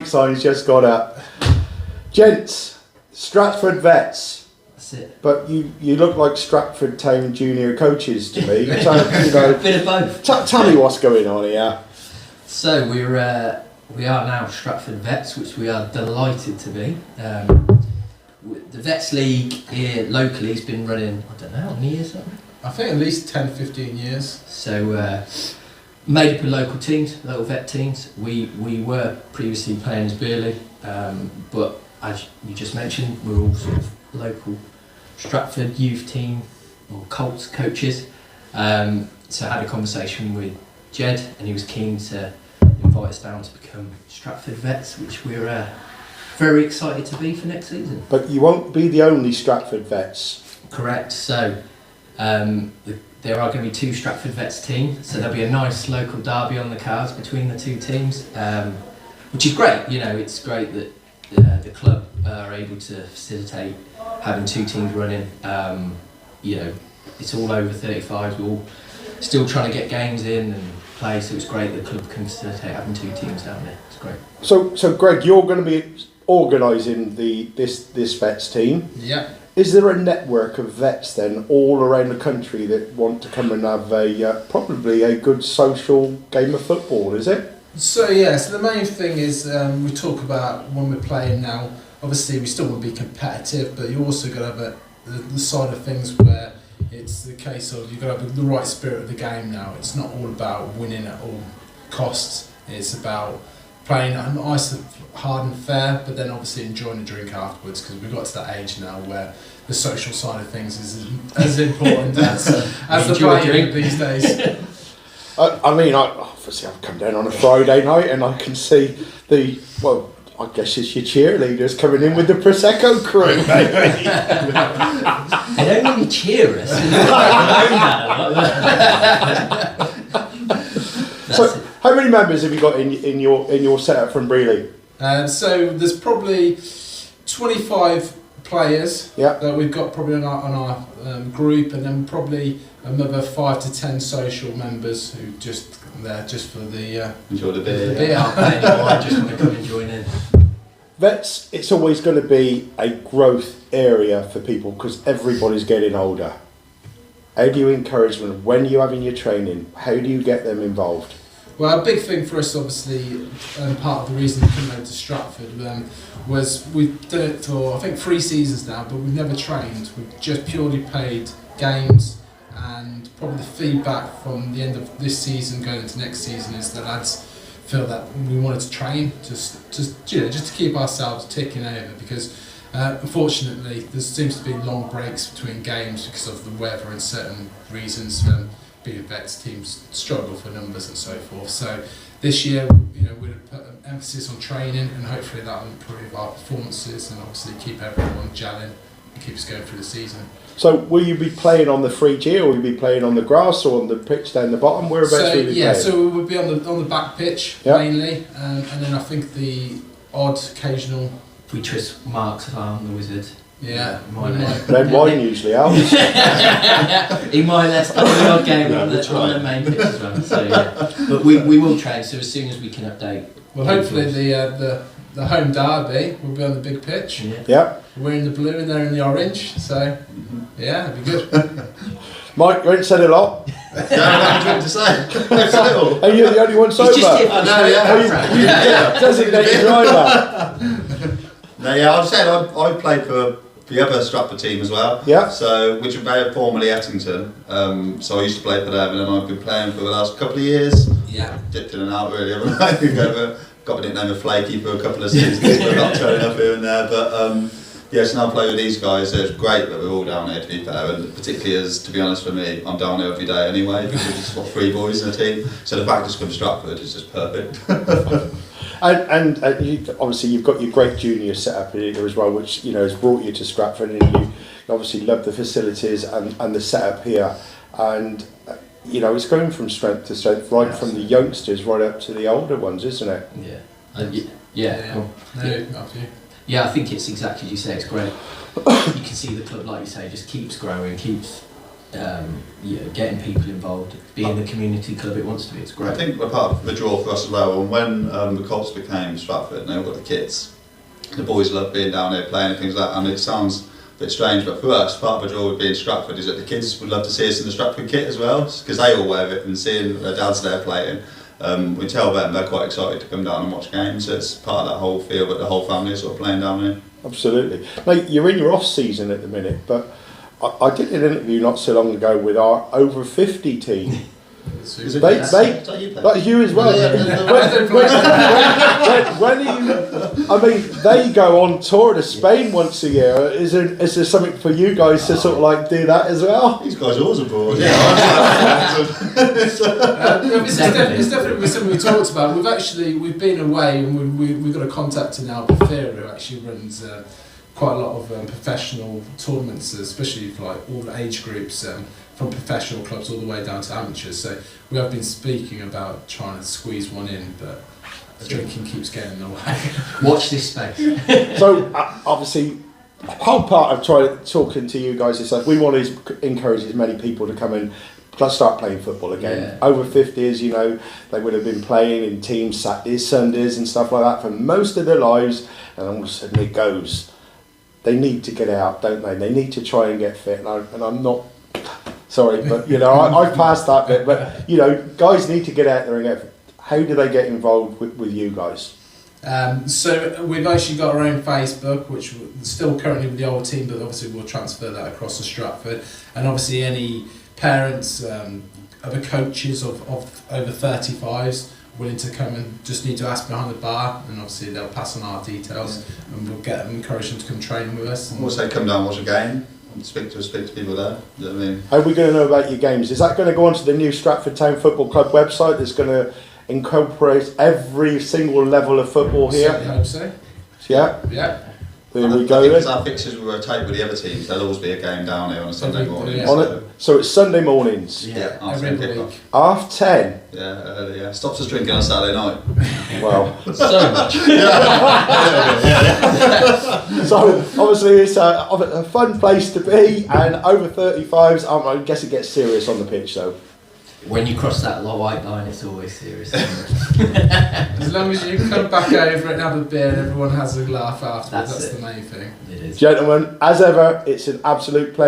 sign's just gone up. Gents, Stratford Vets. That's it. But you look like Stratford Town junior coaches to me. So, A bit of both. Tell me what's going on here. So we are now Stratford Vets, which we are delighted to be. The Vets League here locally has been running, I don't know, how many years? I think at least 10, 15 years. So made up of local teams, local vet teams. We were previously playing as Brierley, but as you just mentioned, we're all sort of local Stratford youth team or Colts coaches. So I had a conversation with Jed, and he was keen to invite us down to become Stratford Vets, which we're very excited to be for next season. But you won't be the only Stratford Vets. Correct. So there are going to be two Stratford Vets teams, so there'll be a nice local derby on the cards between the two teams, which is great. You know, it's great that the club are able to facilitate having two teams running. You know, it's all over 35s. We're all still trying to get games in and play, so it's great that the club can facilitate having two teams down there. It's great. So Greg, you're going to be organising this Vets team. Yeah. Is there a network of vets then all around the country that want to come and have probably a good social game of football, is it? So the main thing is we talk about when we're playing now, obviously we still want to be competitive, but you also got to have the side of things where it's the case of you've got to have the right spirit of the game now. It's not all about winning at all costs, it's about playing nice, hard and fair, but then obviously enjoying a drink afterwards, because we've got to that age now where the social side of things is as important as the playing these days. I mean, obviously I've come down on a Friday night and I can see I guess it's your cheerleaders coming in with the Prosecco crew, maybe. They don't really cheer us. So, how many members have you got in your setup from Brierley? So there's probably 25 players that we've got probably on our group, and then probably another 5 to 10 social members who just there just for the enjoy the beer. I just want to come and join in. Vets, it's always going to be a growth area for people because everybody's getting older. How do you encourage them when you're having your training? How do you get them involved? Well, a big thing for us, obviously, part of the reason we came over to Stratford was we've done it for, I think, 3 seasons now, but we've never trained. We've just purely played games, and probably the feedback from the end of this season going into next season is the lads feel that we wanted to train just to keep ourselves ticking over, because unfortunately there seems to be long breaks between games because of the weather and certain reasons. Being vets teams struggle for numbers and so forth. So this year, we'll put an emphasis on training, and hopefully that will improve our performances and obviously keep everyone gelling and keep us going through the season. So will you be playing on the 3G, or will you be playing on the grass or on the pitch down the bottom? Whereabouts will you be playing? So we would be on the back pitch mainly, and then I think the odd occasional. If we twist Mark's arm, the wizard. Yeah, red wine usually helps. He might let us play the odd game on the main pitch as well. So but we will train. So as soon as we can update. Well, hopefully the home derby will be on the big pitch. Yeah. We're in the blue and they're in the orange. So yeah, it'll be good. Mike, you ain't said a lot. I don't to say. Are you the only one sober? He's just here for the designated driver. No, I was saying I played for the other Stratford team as well. Yeah. So, which was very formerly Ettington. So I used to play for them, and then I've been playing for the last couple of years. Yeah. Dipped in and out really. Got the nickname of Flaky for a couple of seasons, but not turning up here and there. But so now I play with these guys. So it's great that we're all down here, to be fair, and particularly as, to be honest, for me, I'm down here every day anyway because we've just got 3 boys in the team. So the fact it's from Stratford is just perfect. And obviously you've got your great junior setup here as well, which has brought you to Stratford, and you obviously love the facilities and the setup here, and it's going from strength to strength, right from the youngsters right up to the older ones, isn't it? Yeah, I think it's exactly as you say. It's great. You can see the club, like you say, just keeps growing, keeps getting people involved, being the community club it wants to be. It's great. I think we're part of the draw for us as well. And when the Cops became Stratford and they all got the kits, the boys love being down there playing and things like that. And it sounds a bit strange, but for us, part of the draw with being Stratford is that the kids would love to see us in the Stratford kit as well, because they all wear it, and seeing their dads there playing, we tell them they're quite excited to come down and watch games. So it's part of that whole feel, but the whole family is sort of playing down there. Absolutely. Mate, you're in your off season at the minute, but I did an interview not so long ago with our over 50 team. Is it But you as well. When are you? I mean, they go on tour to Spain once a year. Is there something for you guys to sort of like do that as well? These guys are always abroad. It's definitely something we talked about. We've been away, and we've got a contact in Albufeira who actually runs quite a lot of professional tournaments, especially for like all the age groups, from professional clubs all the way down to amateurs. So we have been speaking about trying to squeeze one in, but the drinking keeps getting in the way. Watch this space. So obviously, the whole part of talking to you guys is like we want to encourage as many people to come and start playing football again. Yeah. Over 50s, you know, they would have been playing in teams Saturdays, Sundays, and stuff like that for most of their lives, and all of a sudden it goes. They need to get out, don't they? They need to try and get fit, and I'm not. Sorry, but you know, I've passed that bit. But you know, guys need to get out there and get. How do they get involved with you guys? So we've actually got our own Facebook, which we're still currently with the old team, but obviously we'll transfer that across to Stratford. And obviously any parents, other coaches of over 35s willing to come and just need to ask behind the bar, and obviously they'll pass on our details, and we'll get them, encourage them to come train with us. And Also come down and watch a game. Speak to people there. You know what I mean? How are we going to know about your games? Is that going to go onto the new Stratford Town Football Club website that's going to incorporate every single level of football here? I hope so. Yeah? Yeah. There I we think go because then. our fixtures will rotate with the other teams, there'll always be a game down there on a Sunday morning. Yeah. On it. So it's Sunday mornings. Yeah, after Every kick week. off. 10:30. Yeah, early, yeah. Stops us drinking on Saturday night. Well, So much. so obviously it's a fun place to be, and over 35s, I guess it gets serious on the pitch though. When you cross that white line, it's always serious. As long as you come back over and have a beer and everyone has a laugh afterwards, that's the main thing. It is. Gentlemen, as ever, it's an absolute pleasure.